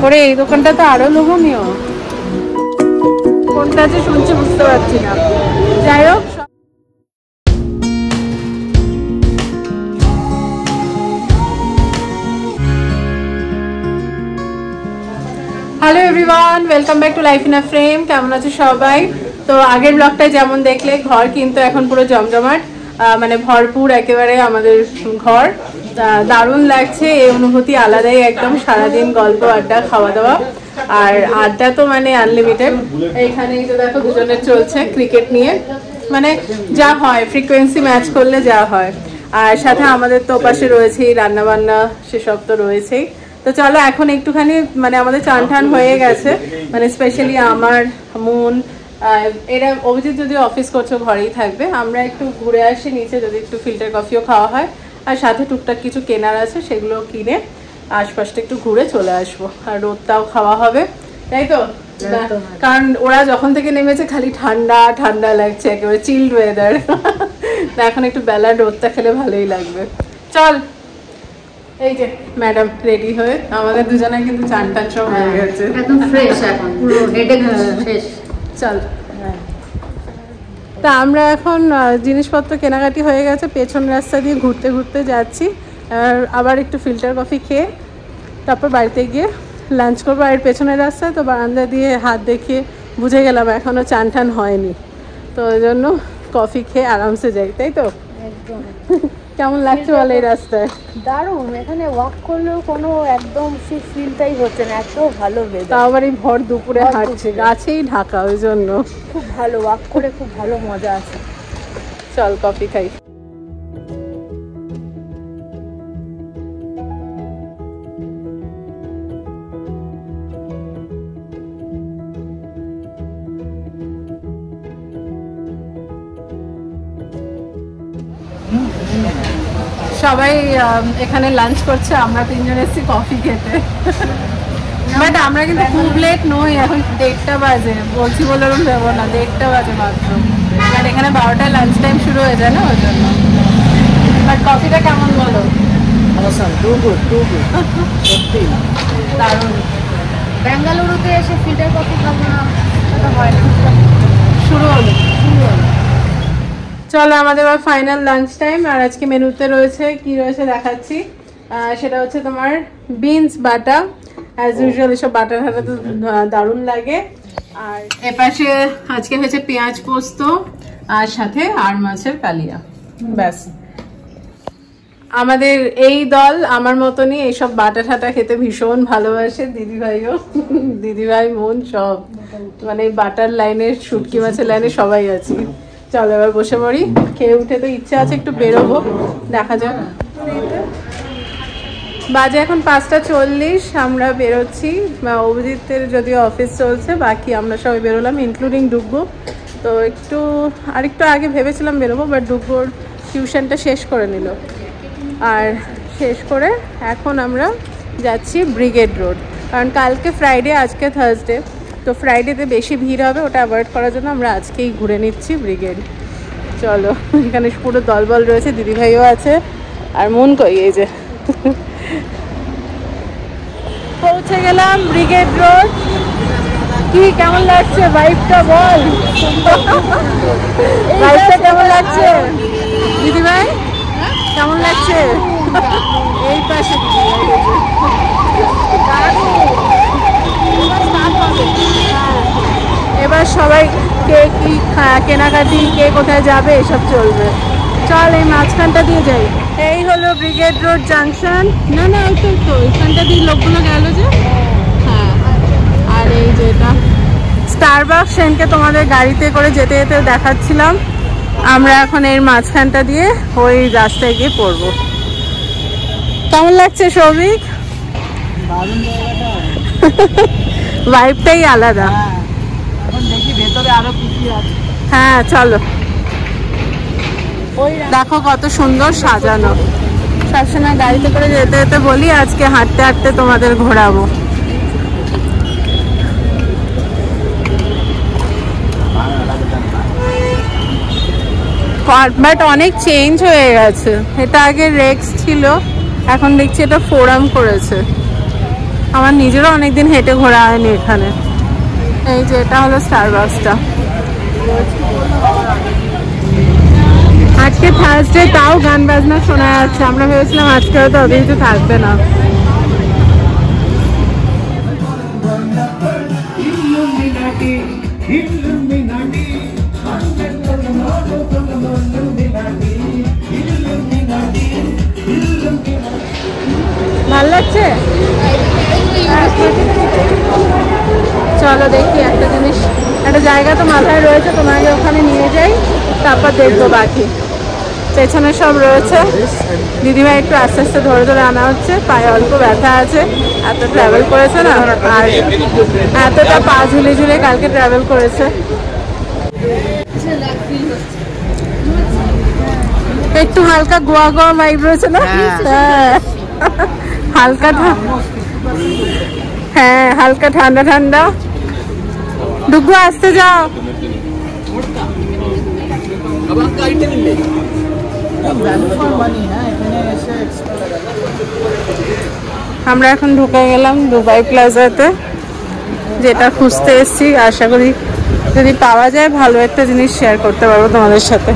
করে এই দোকানটা তো আরো লোভনীয়, কোনটা যে শুনছি বুঝতে পারছি না। যাই হোক, hello everyone, welcome back to life in a frame. কেমন আছো সবাই? তো আগের ব্লগটায় যেমন দেখলে ঘর কিন্তু এখন পুরো জমজমাট, মানে ভরপুর একেবারে আমাদের ঘর। দারুণ লাগছে, এই অনুভূতি আলাদাই একদম। সারাদিন গল্প আড্ডা খাওয়া দাওয়া, আর আড্ডা তো মানে আনলিমিটেড। এইখানে তো দেখো দুজনের চলছে ক্রিকেট নিয়ে, মানে যা হয় ফ্রিকোয়েন্সি ম্যাচ করলে যা হয়। আর সাথে আমাদের তো পাশে রয়েছেই রান্না বান্না, সেসব তো রয়েছেই। তো চলো এখন একটুখানি মানে আমাদের চান টান হয়ে গেছে, মানে স্পেশালি আমার, মুন, এরা অভিজিৎ যদি অফিস করছো ঘরেই থাকবে, আমরা একটু ঘুরে আসি নিচে, যদি একটু ফিল্টার কফিও খাওয়া হয়, আর সাথে টুকটাক কিছু কেনার আছে সেগুলো কিনে আশপাশটা একটু ঘুরে চলে আসবো। আর রোদটাও খাওয়া হবে, তাই তো? কারণ ওরা যখন থেকে নেমেছে খালি ঠান্ডা ঠান্ডা লাগছে, একেবারে চিল্ড ওয়েদার। এখন একটু বেলার রোদটা খেলে ভালোই লাগবে। চল, এই যে ম্যাডাম রেডি হয়ে, আমাদের দুজনের কিন্তু চান টান সব হয়ে গেছে, একদম ফ্রেশ, এখন পুরো হেডেক শেষ। চল, তা আমরা এখন জিনিসপত্র কেনাকাটি হয়ে গেছে, পেছন রাস্তা দিয়ে ঘুরতে ঘুরতে যাচ্ছি। আর আবার একটু ফিল্টার কফি খেয়ে তারপর বাড়িতে গিয়ে লাঞ্চ করবো। আর পেছনের রাস্তায় তো বারান্দা দিয়ে হাত দেখিয়ে বুঝে গেলাম এখনও চান টান হয়নি, তো ওই জন্য কফি খেয়ে আরামসে যাই, তাই তো? একদম। কেমন লাগছে বলো এই রাস্তায়? দারুণ, এখানে ওয়াক করলেও কোনো একদম সেই ফিলটাই হচ্ছে না, এত ভালো ওয়েদার। তাও আবার এই ভর দুপুরে হাঁটছে, গাছেই ঢাকা, ওই জন্য খুব ভালো ওয়াক করে, খুব ভালো মজা আছে। চল কফি খাই। সবাই এখানে লাঞ্চ করছে, আমরা তিনজন এসেছি কফি খেতে। বাট আমরা কিন্তু খুব লেট নই, এখন 1:30 বাজে, বলছি বলে ওরকম যাবো না, 1:30 বাজে মাত্র। আর এখানে 12টায় লাঞ্চ টাইম শুরু হয়ে যায় না, ওই জন্য। বাট কফিটা কেমন বলো? দারুণ। বেঙ্গালুরুতে এসে ফিল্টার কফি খাবো না, সেটা হয় না। শুরু হলো। চলো, আমাদের ফাইনাল লাঞ্চ টাইম। আর আজকে মেনুতে রয়েছে কি রয়েছে দেখাচ্ছি। সেটা হচ্ছে তোমার বিনস বাটা, অ্যাজ ইউজুয়াল এসব বাটা ঠাটা তো দারুণ লাগে। আর এপাশে আজকে হয়েছে পেঁয়াজ পোস্ত, আর সাথে আর মাছের কালিয়া। ব্যাস, আমাদের এই দল আমার মতনই এইসব বাটা ঠাটা খেতে ভীষণ ভালোবাসে। দিদিভাইও, দিদিভাই মন সব, মানে বাটার লাইনে, শুটকি মাছের লাইনে সবাই আছি। চলো এবার বসে পড়ি, খেয়ে উঠে তো ইচ্ছা আছে একটু বেরোবো, দেখা যাক। বাজে এখন 5:40, আমরা বেরোচ্ছি। অভিজিতের যদিও অফিস চলছে, বাকি আমরা সবাই বেরোলাম, ইনক্লুডিং ডুগ্গু। তো আরেকটু আগে ভেবেছিলাম বেরোবো, বাট ডুগ্গুর টিউশনটা শেষ করে নিল। আর শেষ করে এখন আমরা যাচ্ছি ব্রিগেড রোড, কারণ কালকে ফ্রাইডে, আজকে থার্সডে, তো ফ্রাইডেতে বেশি ভিড় হবে, ওটা অ্যাভয়েড করার জন্য আমরা আজকেই ঘুরে নিচ্ছি ব্রিগেড। চলো, এখানে পুরো দলবল রয়েছে, দিদিভাইও আছে। আর মন কই, এই যে পৌঁছে গেলাম ব্রিগেড রোড। কি কেমন লাগছে ভাইবটা বল? ভাইবটা কেমন লাগছে দিদিভাই? কেমন লাগছে? এই পাশে এবার সবাই কে কি কেনাকাটি, কে কোথায় যাবে এসব চলবে। চল এই মাঝখানটা দিয়ে যাই। এই হলো ব্রিগেড রোড জাংশন। না না, এই তো এখানটা দিয়ে লোকগুলো গেল যে। হ্যাঁ, আর এই যে এটা স্টারবাকস, সেনকে তোমাদের গাড়িতে করে যেতে যেতে দেখাচ্ছিলাম। আমরা এখন এর মাঝখানটা দিয়ে ওই রাস্তায় গিয়ে পড়বো। কেমন লাগছে সৌভিক? ভাইবটাই আলাদা। হ্যাঁ চলো, দেখো কত সুন্দর সাজানো। সবসময় গাড়িতে করে যেতে যেতে বলি, আজকে হাঁটতে হাঁটতে তোমাদের ঘোরাবো। বাট অনেক চেঞ্জ হয়ে গেছে। এটা আগে রেক্স ছিল, এখন দেখছি এটা ফোরাম করেছে। আমার নিজেরও অনেকদিন হেঁটে ঘোরা হয়নি এখানে। এই যে এটা হলো স্টারবাক্সটা। আজকে থার্সডে, তাও গান বাজনা শোনা যাচ্ছে। আমরা ভেবেছিলাম আজকে হয়তো অত কিছু থাকবে না। ভালো লাগছে। চলো দেখি একটা জিনিস, একটা জায়গা তো মাথায় রয়েছে, তোমাকে ওখানে নিয়ে যাই, তারপর দেখবো বাকি। পেছনে সব রয়েছে। দিদিভাই একটু আস্তে আস্তে ধরে ধরে আনা হচ্ছে, পায়ে অল্প ব্যথা আছে, এত ট্রাভেল করেছে না, আর এতটা পা ঝুলে ঝুলে কালকে ট্রাভেল করেছে। একটু হালকা গোয়া গোয়া ভাইব রয়েছে না? হালকা, হ্যাঁ হালকা ঠান্ডা ঠান্ডা। ডুগু আসতে যাও। আমরা এখন ঢুকে গেলাম দুবাই প্লাজাতে, যেটা খুঁজতে এসেছি। আশা করি যদি পাওয়া যায় ভালো একটা জিনিস শেয়ার করতে পারবো তোমাদের সাথে।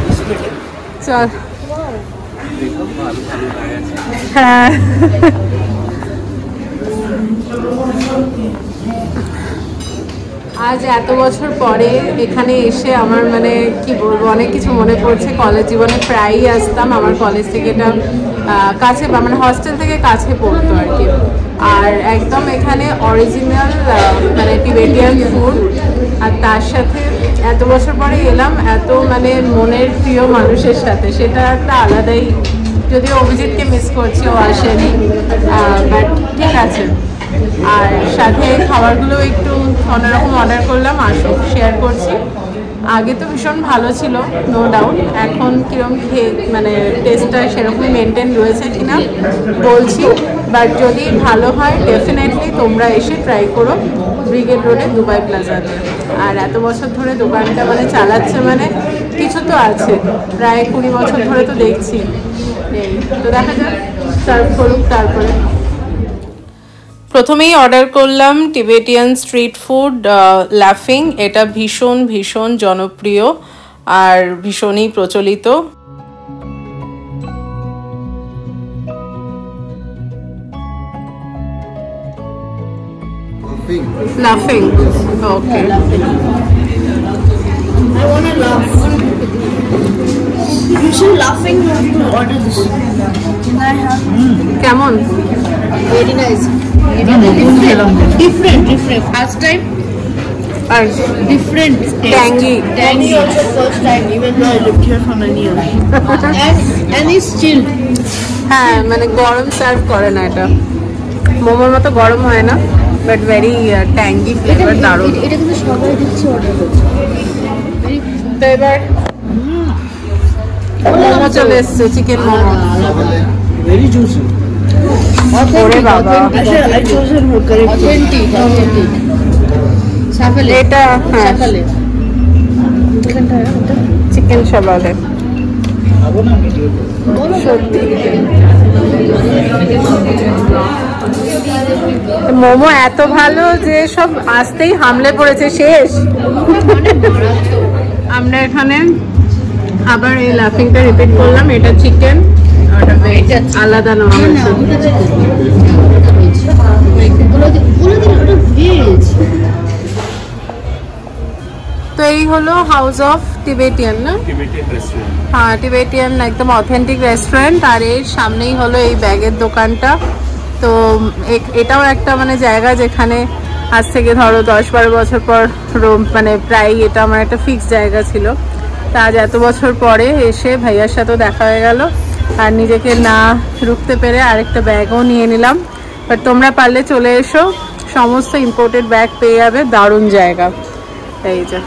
চল। হ্যাঁ আজ এত বছর পরে এখানে এসে আমার মানে কি বলবো, অনেক কিছু মনে পড়ছে। কলেজ জীবনে প্রায়ই আসতাম। আমার কলেজ থেকে এটা কাছে, মানে হস্টেল থেকে কাছে পড়তো আর কি। আর একদম এখানে অরিজিনাল মানে টিবেটিয়ান ফুড, আর তার সাথে এত বছর পরে এলাম এত মানে মনের প্রিয় মানুষের সাথে, সেটা একটা আলাদাই। যদিও অভিজিৎকে মিস করছি, ও আসেনি, বাট ঠিক আছে। আর সাথে খাবারগুলো একটু অন্যরকম অর্ডার করলাম, আসো শেয়ার করছি। আগে তো ভীষণ ভালো ছিল নো ডাউট, এখন কীরকম খেয়ে মানে টেস্টটা সেরকম মেনটেন রয়েছে কিনা বলছি, বাট যদি ভালো হয় ডেফিনেটলি তোমরা এসে ট্রাই করো ব্রিগেড রোডে দুবাই প্লাজাতে। আর এত বছর ধরে দোকানটা মানে চালাচ্ছে, মানে কিছু তো আছে, প্রায় 20 বছর ধরে তো দেখছি। এই তো দেখা যাক সার্ভ করুক। তারপরে প্রথমেই অর্ডার করলাম টিবেটিয়ান স্ট্রিট ফুড লাফিং। এটা ভীষণ ভীষণ জনপ্রিয় আর ভীষণই প্রচলিত। লাফিং, ওকে। I want to laugh. You should laughing to order this. Can I have? কেমন? Very nice. Different. First time. আর Different. Tangy. Tangy also first time, even though I lived here for many years. and it's chilled. হ্যাঁ মানে গরম serve করে না, এটা মোমোর মতো গরম হয় না, বাট ভেরি ট্যাঙ্গি ফ্লেভার, দারুণ। এটা কিন্তু সবাই দিচ্ছে অর্ডার করছে। তো এবার মোমো চলে এসছে, চিকেন মোমো। Very juicy. ওরে বাবা, I chose it more correct. Authentic. Safale. এটা হ্যাঁ Safale. চিকেন সাবালে। খাবো না ভিডিও সত্যি মোমো এত ভালো যে সব আসতেই হামলে পড়েছে, শেষ। আমরা এখানে আবার এই লাফিংটা রিপিট করলাম। এটা চিকেন, ওটা ভেজ, আলাদা নেওয়া হয়েছে। তো এই হলো হাউস অফ টিবেটিয়ান না? হ্যাঁ টিবেটিয়ান, একদম অথেন্টিক রেস্টুরেন্ট। আর এর সামনেই হলো এই ব্যাগের দোকানটা। তো এটাও একটা মানে জায়গা যেখানে আজ থেকে ধরো 10-12 বছর পর মানে প্রায় এটা আমার একটা ফিক্স জায়গা ছিল। তা আজ এত বছর পরে এসে ভাইয়ার সাথেও দেখা হয়ে গেল, আর নিজেকে না রুখতে পেরে আরেকটা ব্যাগও নিয়ে নিলাম। বাট তোমরা পারলে চলে এসো, সমস্ত ইম্পোর্টেড ব্যাগ পেয়ে যাবে, দারুণ জায়গা। এই যে,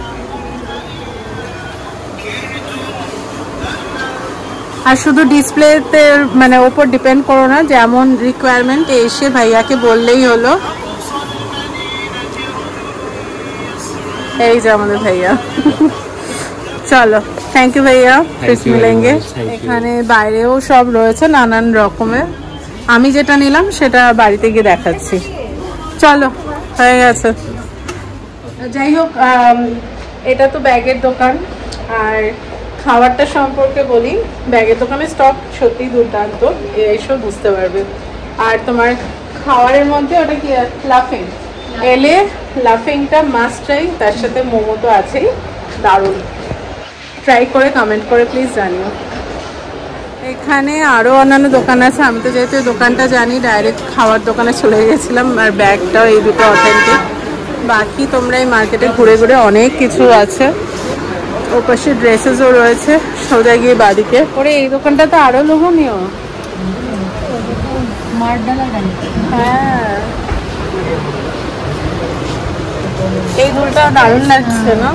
আর শুধু ডিসপ্লেতে মানে ওপর ডিপেন্ড করো না, যেমন রিকোয়ারমেন্ট এসে ভাইয়াকে বললেই হলো। এই যে আমাদের ভাইয়া। চলো, থ্যাংক ইউ ভাইয়া, ফির মিলেঙ্গে। এখানে বাইরেও সব রয়েছে নানান রকমের, আমি যেটা নিলাম সেটা বাড়িতে গিয়ে দেখাচ্ছি। চলো, হয়ে গেছে। যাই হোক, এটা তো ব্যাগের দোকান। আর খাবারটা সম্পর্কে বলি, ব্যাগের দোকানের স্টক সত্যি দুর্দান্ত, এসব বুঝতে পারবে। আর তোমার খাবারের মধ্যে ওটা কি, লাফিং, এলে লাফিংটা মাস্ট ট্রাই, তার সাথে মোমো তো আছেই, দারুণ। ট্রাই করে কমেন্ট করে প্লিজ জানিও। এখানে আরও অন্যান্য দোকান আছে, আমি তো যেহেতু দোকানটা জানি ডাইরেক্ট খাওয়ার দোকানে চলে গেছিলাম। আর ব্যাগটাও এই দুটো অথেন্টিক। বাকি তোমরা এই মার্কেটে ঘুরে ঘুরে অনেক কিছু আছে, ওপাশে ড্রেসেসও রয়েছে, সোজা গিয়ে বাদিকে। ওরে এই দোকানটা তো আরও লোভনীয়। হ্যাঁ, এই দুলটা দারুণ লাগছে না?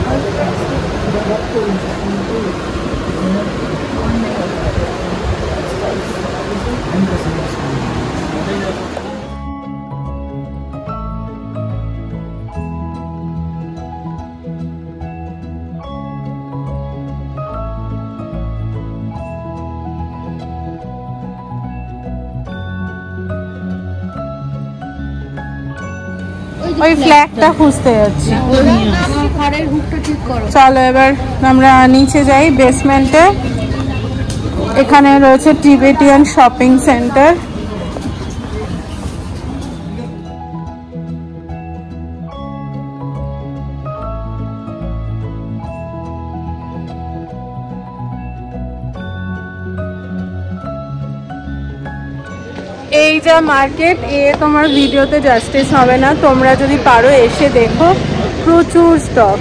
ওই ফ্ল্যাগটা খুঁজতে যাচ্ছি। চলো এবার আমরা নিচে যাই বেসমেন্টে। এখানে রয়েছে টিবেটিয়ান শপিং সেন্টার। এই যা মার্কেট, এ তোমার ভিডিওতে জাস্টিস হবে না, তোমরা যদি পারো এসে দেখো। প্রচুর স্টক,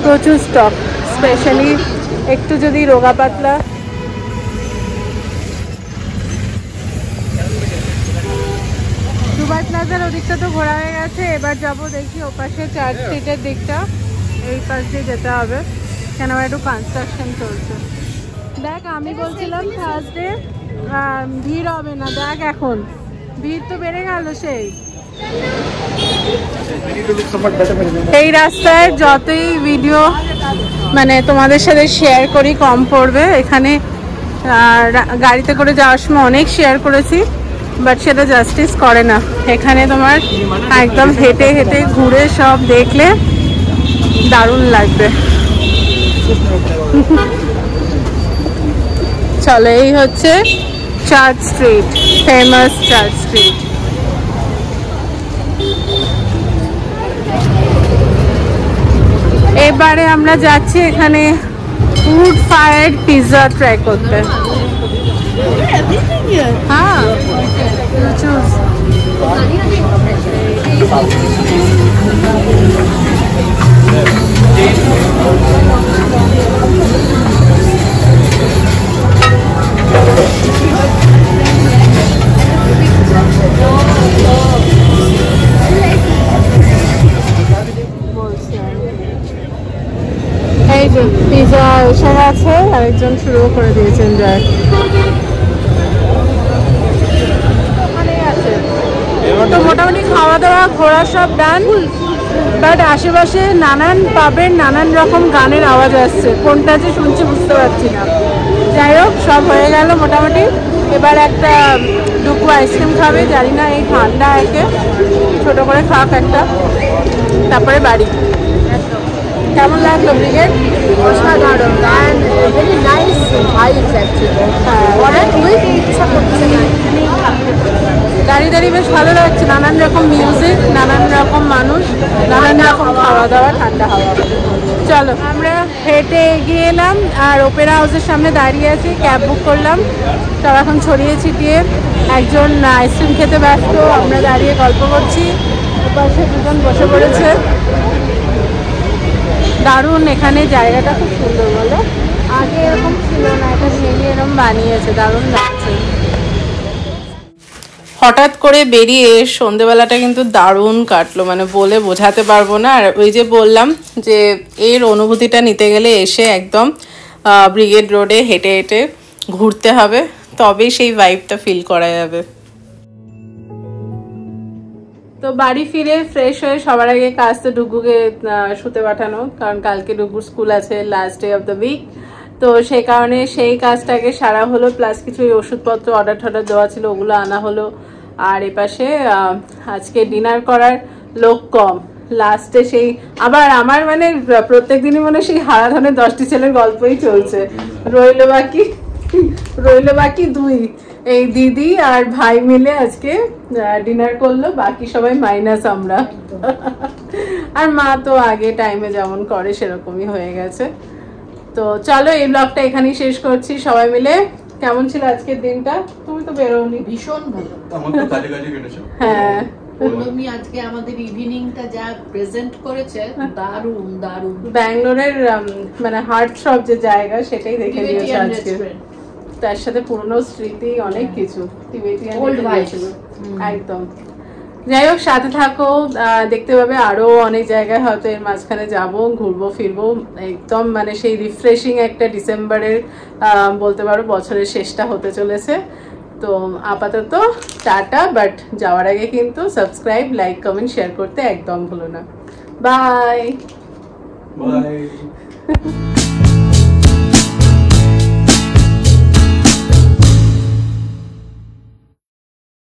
প্রচুর স্টক, স্পেশালি একটু যদি রোগা পাতলা। দুবাই প্লাজার ওদিকটা তো ঘোরা হয়ে গেছে, এবার যাবো দেখি ওপাশে চার্চ স্ট্রিটের দিকটা। এই পাশ দিয়ে যেতে হবে, কেন একটু কনস্ট্রাকশন চলছে। দেখ, আমি বলছিলাম থার্সডে ভিড় হবে না, দেখ এখন ভিড় তো বেড়ে গেল সেই। এই রাস্তায় যতই ভিডিও মানে তোমাদের সাথে শেয়ার করি কম পড়বে। এখানে গাড়িতে করে যাওয়ার সময় অনেক শেয়ার করেছি, বাট সেটা জাস্টিস করে না। এখানে তোমার একদম হেঁটে হেঁটে ঘুরে সব দেখলে দারুণ লাগবে। চলো, এই হচ্ছে church street, famous church street. এবারে আমরা যাচ্ছি এখানে উড ফায়ার্ড পিৎজা ট্রাই করতে। হ্যাঁ, এই যে পিৎজা এসে গেছে, আরেকজন শুরু করে দিয়েছেন। যাই তো মোটামুটি খাওয়া দাওয়া ঘোরা সব ডান, বাট আশেপাশে নানান পাবের নানান রকম গানের আওয়াজ আসছে, কোনটা যে শুনছি বুঝতে পারছি না। যাই হোক, সব হয়ে গেল মোটামুটি। এবার একটা ডুকু আইসক্রিম খাবে, জানি না এই ঠান্ডা একে, ছোট করে খাক একটা, তারপরে বাড়ি। কেমন লাগলো ব্রিগেড? অসাধারণ, ভেরি নাইস ভাইবস অ্যাকচুয়ালি। অনেক উইক ইচ্ছা করছে না, দাঁড়িয়ে দাঁড়িয়ে বেশ ভালো লাগছে, নানান রকম মিউজিক, নানান রকম মানুষ, নানান রকম খাওয়া দাওয়া, ঠান্ডা হাওয়া। চলো আমরা হেঁটে এগিয়ে এলাম, আর ওপেরা হাউসের সামনে দাঁড়িয়ে আছি, ক্যাব বুক করলাম। সব এখন ছড়িয়ে ছিটিয়ে, একজন আইসক্রিম খেতে ব্যস্ত, আমরা দাঁড়িয়ে গল্প করছি, ওপাশে দুজন বসে পড়েছে। দারুণ, এখানে জায়গাটা খুব সুন্দর, বলো আগে এরকম ছিল না, এটা ভেঙে এরকম বানিয়েছে, দারুণ লাগছে। হঠাৎ করে বেরিয়ে সন্ধেবেলাটা কিন্তু দারুণ কাটলো, মানে বলে বোঝাতে পারবো না। আর ওই যে বললাম যে এর অনুভূতিটা নিতে গেলে এসে একদম ব্রিগেড রোডে হেঁটে হেঁটে ঘুরতে হবে, তবেই সেই ভাইবটা ফিল করা যাবে। তো বাড়ি ফিরে ফ্রেশ হয়ে সবার আগে কাজ তো ডুগুকে শুতে পাঠানো, কারণ কালকে ডুগুর স্কুল আছে, last day of the week. তো সেই কারণে সেই কাজটাকে সারা হলো, প্লাস কিছু ওষুধপত্র অর্ডার টর্ডার দেওয়া ছিল ওগুলো আনা হলো। আর এপাশে আজকে ডিনার করার লোক কম, লাস্টে সেই আবার আমার মানে প্রত্যেকদিনই মানে সেই হারাধনের 10টি ছেলের গল্পই চলছে। রইল বাকি 2, এই দিদি আর ভাই মিলে আজকে ডিনার করলো, বাকি সবাই মাইনাস আমরা। আর মা তো আগে টাইমে যেমন করে সেরকমই হয়ে গেছে। তো চলো এই ব্লগটা এখানেই শেষ করছি সবাই মিলে। কেমন ছিল আজকের দিনটা? তুমি তো বেরোনি। ভীষণ ভালো। আমার তো কাজে কাজে কেটেছে। হ্যাঁ, পৌলমী আজকে আমাদের ইভিনিংটা যা প্রেজেন্ট করেছে দারুণ দারুণ। ব্যাঙ্গালোরের মানে হার্ট সব যে জায়গা সেটাই দেখে নিয়েছে টিবেটিয়ান আজকে, রেস্টুরেন্ট, তার সাথে পুরনো স্মৃতি অনেক কিছু, টিবেটিয়ান Old vibes। ছিল একদম। যাই হোক সাথে থাকো, দেখতে পাবে আরো অনেক জায়গায় হয়তো এর মাঝখানে যাব, ঘুরবো ফিরবো একদম, মানে সেই রিফ্রেশিং একটা ডিসেম্বরের বলতে পারো বছরের শেষটা হতে চলেছে। তো আপাতত টাটা, বাট যাওয়ার আগে কিন্তু সাবস্ক্রাইব, লাইক, কমেন্ট, শেয়ার করতে একদম ভুলো না। বাই। বাই।